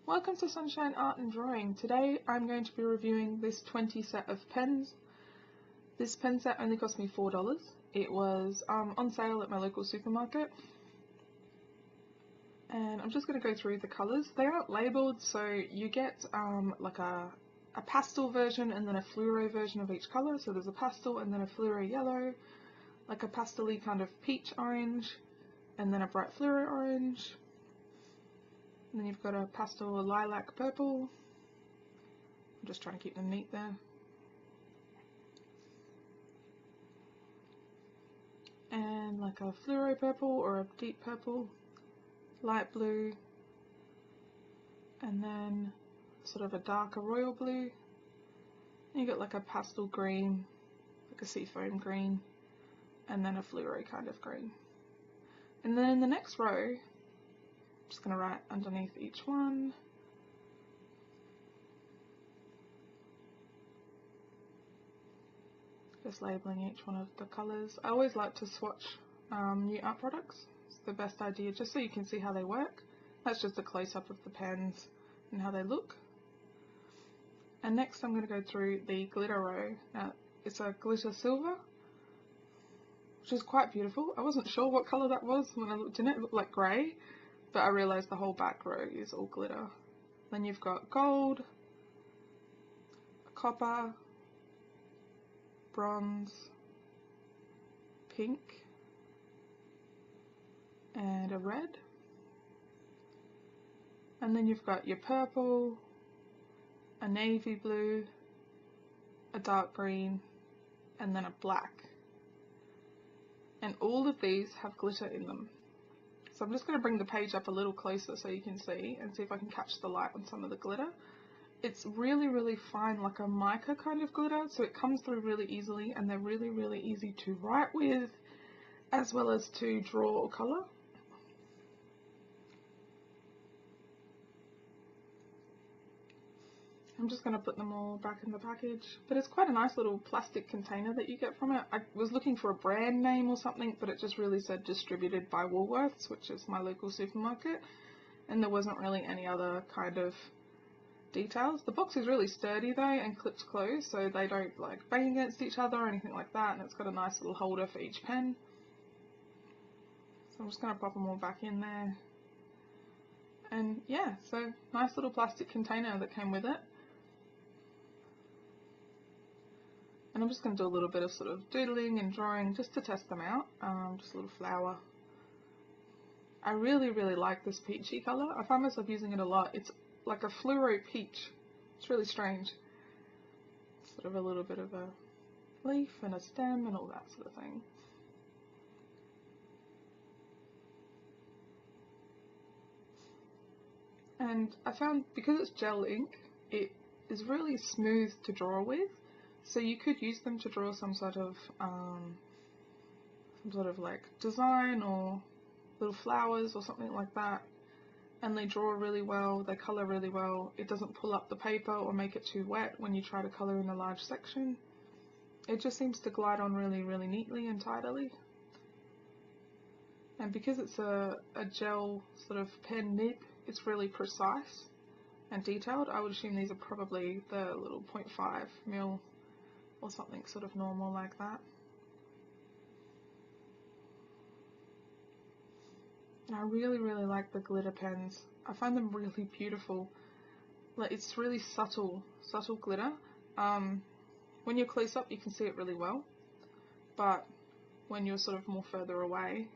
Welcome to Sunshine Art and Drawing. Today I'm going to be reviewing this 20 set of pens. This pen set only cost me $4. It was on sale at my local supermarket. And I'm just going to go through the colours. They aren't labelled, so you get like a pastel version and then a fluoro version of each colour. So there's a pastel and then a fluoro yellow, like a pastel-y kind of peach orange, and then a bright fluoro orange. And then you've got a pastel lilac purple. I'm just trying to keep them neat there. And like a fluoro purple or a deep purple, light blue, and then sort of a darker royal blue. And you got like a pastel green, like a seafoam green, and then a fluoro kind of green. And then in the next row, I'm just going to write underneath each one. Just labelling each one of the colours. I always like to swatch new art products. It's the best idea, just so you can see how they work. That's just a close-up of the pens and how they look. And next I'm going to go through the glitter row. Now, it's a glitter silver, which is quite beautiful. I wasn't sure what colour that was when I looked in it. It looked like grey, but I realised the whole back row is all glitter. Then you've got gold, copper, bronze, pink, and a red. And then you've got your purple, a navy blue, a dark green, and then a black. And all of these have glitter in them. So I'm just going to bring the page up a little closer so you can see, and see if I can catch the light on some of the glitter. It's really, really fine, like a mica kind of glitter, so it comes through really easily, and they're really, really easy to write with, as well as to draw or colour. I'm just going to put them all back in the package, but it's quite a nice little plastic container that you get from it. I was looking for a brand name or something, but it just really said distributed by Woolworths, which is my local supermarket, and there wasn't really any other kind of details. The box is really sturdy though and clips closed, so they don't like bang against each other or anything like that, and it's got a nice little holder for each pen. So I'm just going to pop them all back in there. And yeah, so nice little plastic container that came with it. And I'm just going to do a little bit of sort of doodling and drawing just to test them out. Just a little flower. I really, really like this peachy colour. I find myself using it a lot. It's like a fluoro peach. It's really strange. Sort of a little bit of a leaf and a stem and all that sort of thing. And I found because it's gel ink, it is really smooth to draw with. So you could use them to draw some sort of like design or little flowers or something like that. And they draw really well, they colour really well. It doesn't pull up the paper or make it too wet when you try to colour in a large section. It just seems to glide on really, really neatly and tidily. And because it's a gel sort of pen nib, it's really precise and detailed. I would assume these are probably the little 0.5mm or something sort of normal like that. And I really, really like the glitter pens. I find them really beautiful. Like, it's really subtle glitter. When you're close up you can see it really well, but when you're sort of more further away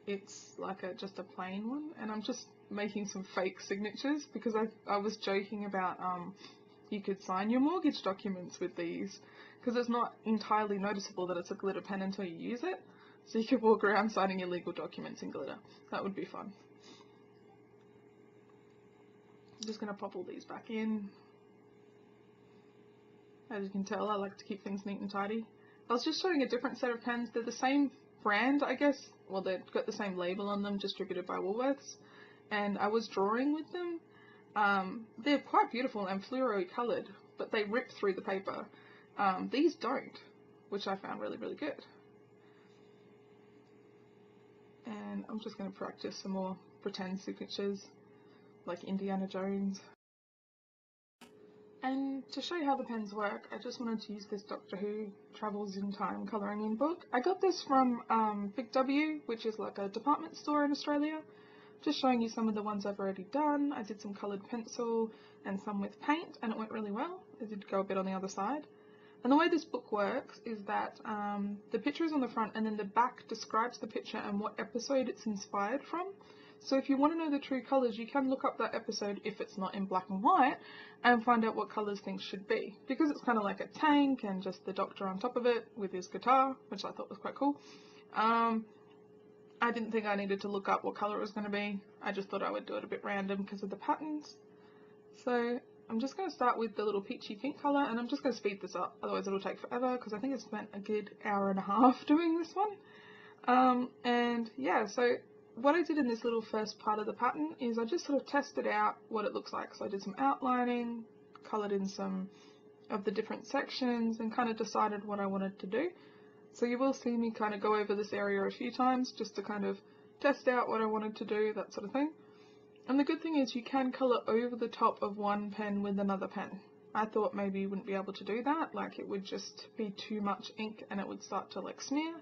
it's like just a plain one. And I'm just making some fake signatures because I was joking about you could sign your mortgage documents with these, because it's not entirely noticeable that it's a glitter pen until you use it. So you could walk around signing your legal documents in glitter. That would be fun. I'm just going to pop all these back in. As you can tell, I like to keep things neat and tidy. I was just showing a different set of pens. They're the same brand, I guess. Well, they've got the same label on them, distributed by Woolworths. And I was drawing with them. They're quite beautiful and fluoro coloured, but they rip through the paper. These don't, which I found really, really good. And I'm just going to practice some more pretend signatures like Indiana Jones. And to show you how the pens work, I just wanted to use this Doctor Who Travels in Time colouring in book. I got this from Big W, which is like a department store in Australia. Just showing you some of the ones I've already done. I did some coloured pencil and some with paint, and it went really well. I did go a bit on the other side. And the way this book works is that the picture is on the front, and then the back describes the picture and what episode it's inspired from. So if you want to know the true colours, you can look up that episode if it's not in black and white and find out what colours things should be. Because it's kind of like a tank and just the Doctor on top of it with his guitar, which I thought was quite cool. I didn't think I needed to look up what colour it was going to be. I just thought I would do it a bit random because of the patterns. So I'm just going to start with the little peachy pink colour, and I'm just going to speed this up, otherwise it'll take forever because I think I spent a good hour and a half doing this one. And yeah, so what I did in this little first part of the pattern is I just sort of tested out what it looks like. So I did some outlining, coloured in some of the different sections, and kind of decided what I wanted to do. So you will see me kind of go over this area a few times just to kind of test out what I wanted to do, that sort of thing. And the good thing is you can colour over the top of one pen with another pen. I thought maybe you wouldn't be able to do that, like it would just be too much ink and it would start to like smear.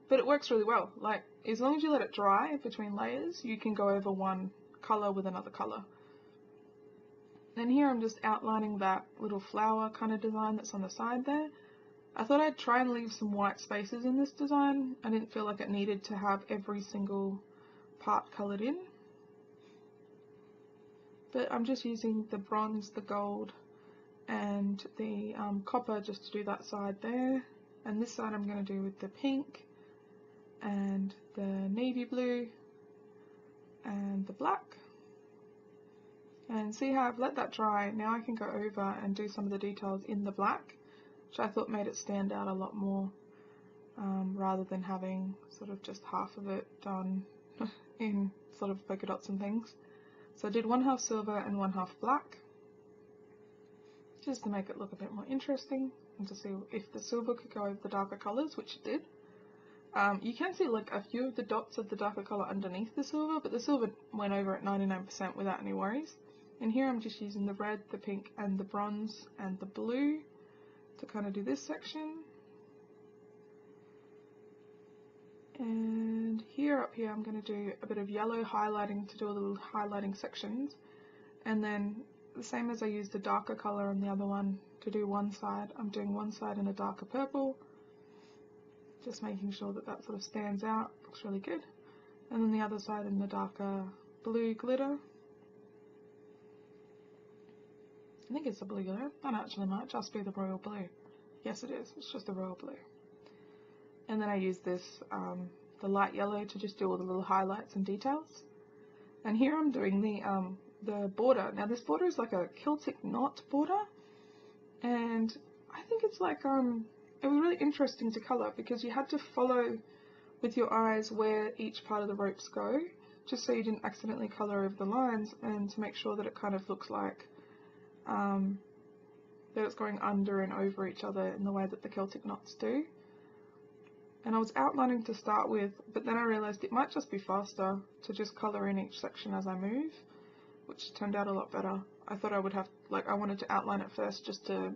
But it works really well. Like, as long as you let it dry between layers, you can go over one colour with another colour. And here I'm just outlining that little flower kind of design that's on the side there. I thought I'd try and leave some white spaces in this design. I didn't feel like it needed to have every single part coloured in. But I'm just using the bronze, the gold, and the copper just to do that side there. And this side I'm going to do with the pink, and the navy blue, and the black. And see how I've let that dry. Now I can go over and do some of the details in the black, which I thought made it stand out a lot more, rather than having sort of just half of it done in sort of polka dots and things. So I did 1/2 silver and 1/2 black, just to make it look a bit more interesting, and to see if the silver could go over the darker colours, which it did. You can see like a few of the dots of the darker colour underneath the silver, but the silver went over at 99% without any worries. And here I'm just using the red, the pink, and the bronze, and the blue to kind of do this section. And here up here I'm going to do a bit of yellow highlighting to do a little highlighting sections. And then the same as I used the darker colour on the other one to do one side, I'm doing one side in a darker purple. Just making sure that that sort of stands out, looks really good. And then the other side in the darker blue glitter. I think it's the blue glitter. That actually might just be the royal blue. Yes it is, it's just the royal blue. And then I use this, the light yellow to just do all the little highlights and details. And here I'm doing the border. Now this border is like a Celtic knot border. And I think it's like, it was really interesting to colour because you had to follow with your eyes where each part of the ropes go, just so you didn't accidentally colour over the lines, and to make sure that it kind of looks like that it's going under and over each other in the way that the Celtic knots do. And I was outlining to start with, but then I realised it might just be faster to just colour in each section as I move, which turned out a lot better. I thought I would have, like, I wanted to outline it first just to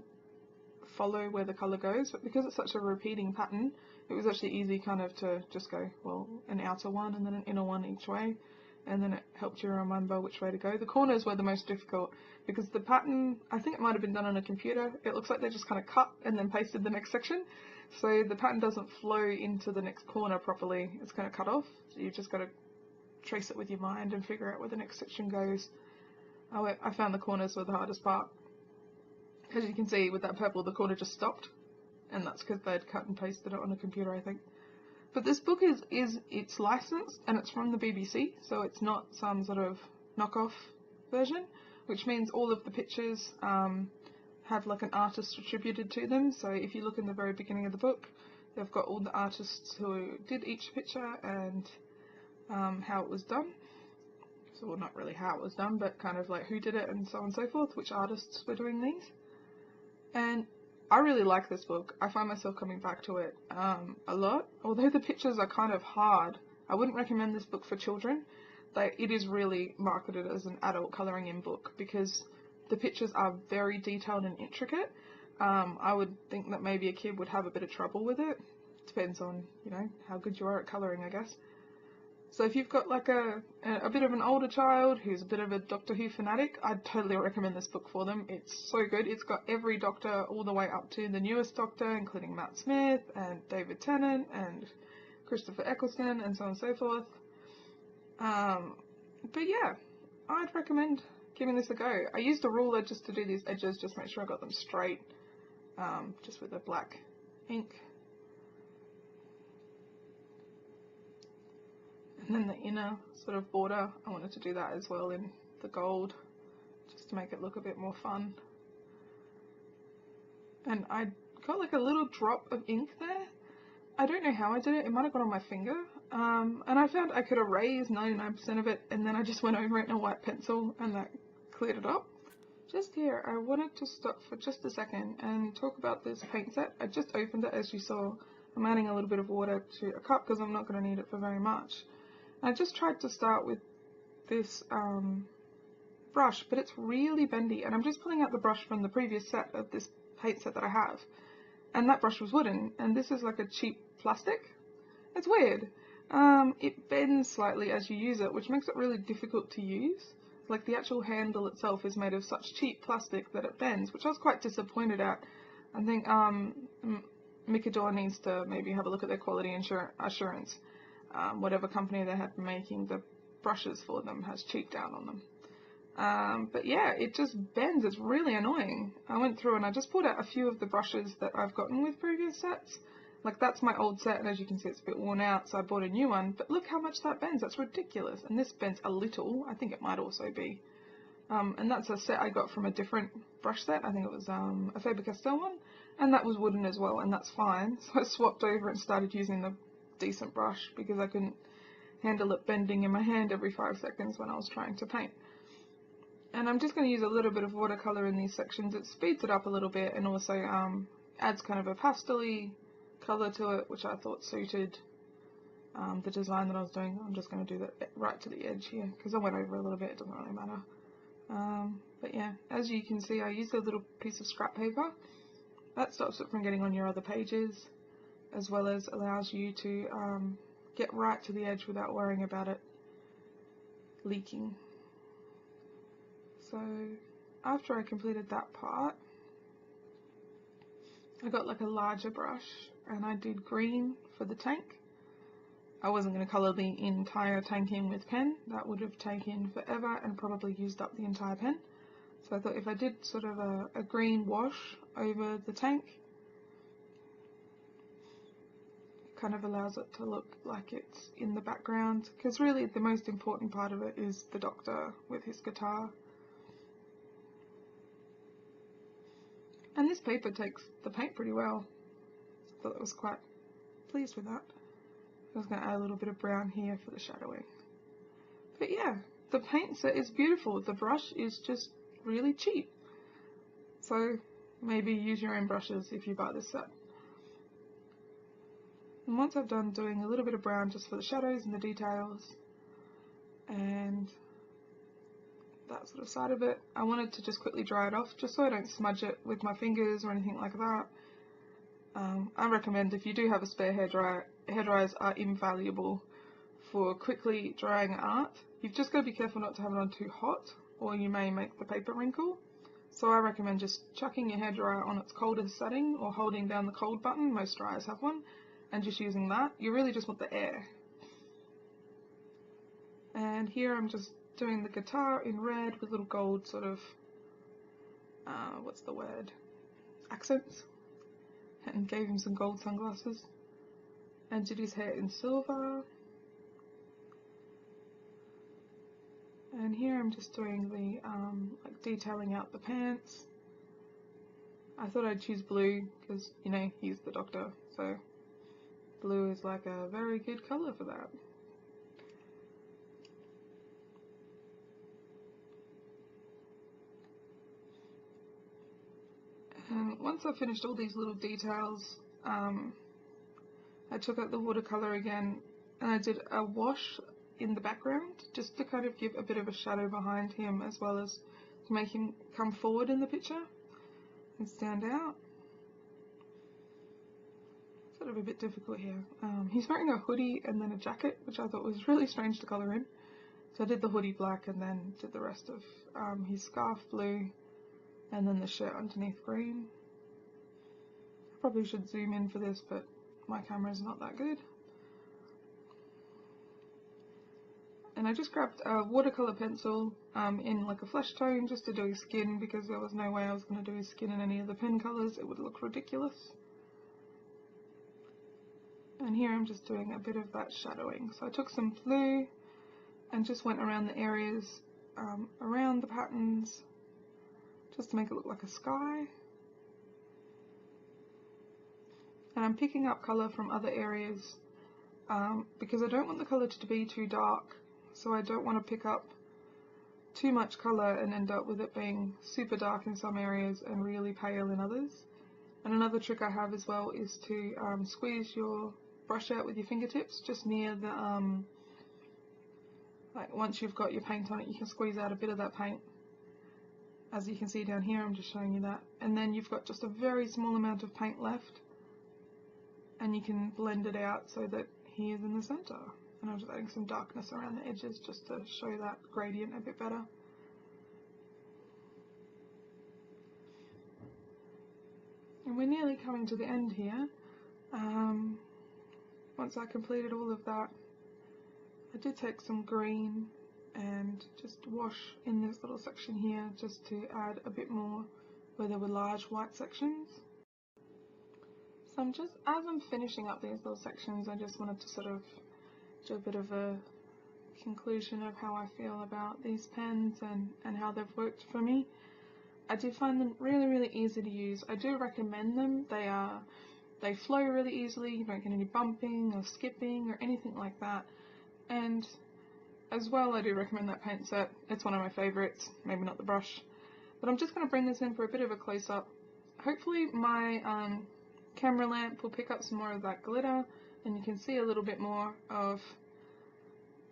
follow where the colour goes, but because it's such a repeating pattern, it was actually easy kind of to just go, well, an outer one and then an inner one each way, and then it helped you remember which way to go. The corners were the most difficult because the pattern, I think it might have been done on a computer. It looks like they just kind of cut and then pasted the next section, so the pattern doesn't flow into the next corner properly. It's kind of cut off, so you've just got to trace it with your mind and figure out where the next section goes. I found the corners were the hardest part. As you can see with that purple, the corner just stopped, and that's because they'd cut and pasted it on a computer, I think. But this book it's licensed and it's from the BBC, so it's not some sort of knockoff version, which means all of the pictures have like an artist attributed to them. So if you look in the very beginning of the book, they've got all the artists who did each picture and how it was done. So, well, not really how it was done, but kind of like who did it and so on and so forth, which artists were doing these. And I really like this book. I find myself coming back to it a lot. Although the pictures are kind of hard, I wouldn't recommend this book for children. it is really marketed as an adult colouring in book because the pictures are very detailed and intricate. I would think that maybe a kid would have a bit of trouble with it. Depends on, you know, how good you are at colouring, I guess. So if you've got like a bit of an older child who's a bit of a Doctor Who fanatic, I'd totally recommend this book for them. It's so good. It's got every Doctor all the way up to the newest Doctor, including Matt Smith and David Tennant and Christopher Eccleston and so on and so forth. But yeah, I'd recommend giving this a go. I used a ruler just to do these edges, just to make sure I got them straight, just with the black ink. And then the inner sort of border, I wanted to do that as well in the gold, just to make it look a bit more fun. And I got like a little drop of ink there. I don't know how I did it, it might have got on my finger. And I found I could erase 99% of it, and then I just went over it in a white pencil and that cleared it up. Just here, I wanted to stop for just a second and talk about this paint set. I just opened it, as you saw. I'm adding a little bit of water to a cup because I'm not going to need it for very much. I just tried to start with this brush, but it's really bendy, and I'm just pulling out the brush from the previous set of this paint set that I have, and that brush was wooden, and this is like a cheap plastic. It's weird. It bends slightly as you use it, which makes it really difficult to use. Like the actual handle itself is made of such cheap plastic that it bends, which I was quite disappointed at. I think Micador needs to maybe have a look at their quality assurance. Whatever company they had making the brushes for them has cheaped out on them. But yeah, it just bends. It's really annoying. I went through and I just pulled out a few of the brushes that I've gotten with previous sets. Like that's my old set, and as you can see it's a bit worn out, so I bought a new one. But look how much that bends. That's ridiculous. And this bends a little. I think it might also be. And that's a set I got from a different brush set. I think it was a Faber-Castell one. And that was wooden as well, and that's fine. So I swapped over and started using the decent brush because I couldn't handle it bending in my hand every 5 seconds when I was trying to paint. And I'm just going to use a little bit of watercolour in these sections. It speeds it up a little bit and also adds kind of a pastel-y colour to it, which I thought suited the design that I was doing. I'm just going to do that right to the edge here because I went over a little bit, it doesn't really matter. But yeah, as you can see, I used a little piece of scrap paper. That stops it from getting on your other pages, as well as allows you to get right to the edge without worrying about it leaking. So after I completed that part, I got like a larger brush and I did green for the tank. I wasn't going to colour the entire tank in with pen, that would have taken forever and probably used up the entire pen. So I thought if I did sort of a green wash over the tank, it kind of allows it to look like it's in the background, because really the most important part of it is the Doctor with his guitar. And this paper takes the paint pretty well. I thought I was quite pleased with that. I was going to add a little bit of brown here for the shadowing. But yeah, the paint set is beautiful. The brush is just really cheap. So maybe use your own brushes if you buy this set. And once I've done doing a little bit of brown just for the shadows and the details, and that sort of side of it, I wanted to just quickly dry it off just so I don't smudge it with my fingers or anything like that. I recommend if you do have a spare hairdryer, hairdryers are invaluable for quickly drying art. You've just got to be careful not to have it on too hot or you may make the paper wrinkle. So I recommend just chucking your hairdryer on its coldest setting or holding down the cold button, most dryers have one, and just using that. You really just want the air. And here I'm just doing the guitar in red with little gold sort of, what's the word, accents, and gave him some gold sunglasses, and did his hair in silver. And here I'm just doing the like detailing out the pants. I thought I'd choose blue because, you know, he's the Doctor, so blue is like a very good colour for that. And once I finished all these little details, I took out the watercolour again and I did a wash in the background, just to kind of give a bit of a shadow behind him, as well as to make him come forward in the picture and stand out. Sort of a bit difficult here. He's wearing a hoodie and then a jacket, which I thought was really strange to colour in. So I did the hoodie black and then did the rest of his scarf blue and then the shirt underneath green. I probably should zoom in for this, but my camera's not that good. And I just grabbed a watercolour pencil in like a flesh tone just to do his skin, because there was no way I was going to do his skin in any of the pen colours. It would look ridiculous. And here I'm just doing a bit of that shadowing. So I took some blue and just went around the areas around the patterns just to make it look like a sky. And I'm picking up colour from other areas because I don't want the colour to be too dark, so I don't want to pick up too much colour and end up with it being super dark in some areas and really pale in others. And another trick I have as well is to squeeze your brush out with your fingertips just near the like once you've got your paint on it, you can squeeze out a bit of that paint. As you can see down here, I'm just showing you that. And then you've got just a very small amount of paint left, and you can blend it out so that he is in the center. And I'm just adding some darkness around the edges just to show that gradient a bit better. And we're nearly coming to the end here. Once I completed all of that, I did take some green and just wash in this little section here just to add a bit more where there were large white sections. So as I'm finishing up these little sections, I just wanted to sort of do a bit of a conclusion of how I feel about these pens and how they've worked for me. I do find them really, really easy to use. I do recommend them. They flow really easily, you don't get any bumping or skipping or anything like that. And as well, I do recommend that paint set. It's one of my favourites, maybe not the brush. But I'm just going to bring this in for a bit of a close-up. Hopefully my camera lamp will pick up some more of that glitter and you can see a little bit more of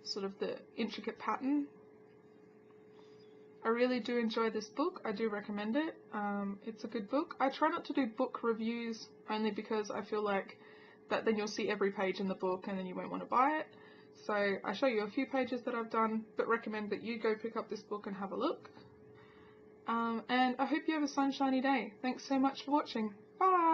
sort of the intricate pattern. I really do enjoy this book. I do recommend it. It's a good book. I try not to do book reviews only because I feel like that then you'll see every page in the book and then you won't want to buy it. So I show you a few pages that I've done, but recommend that you go pick up this book and have a look. And I hope you have a sunshiny day. Thanks so much for watching. Bye!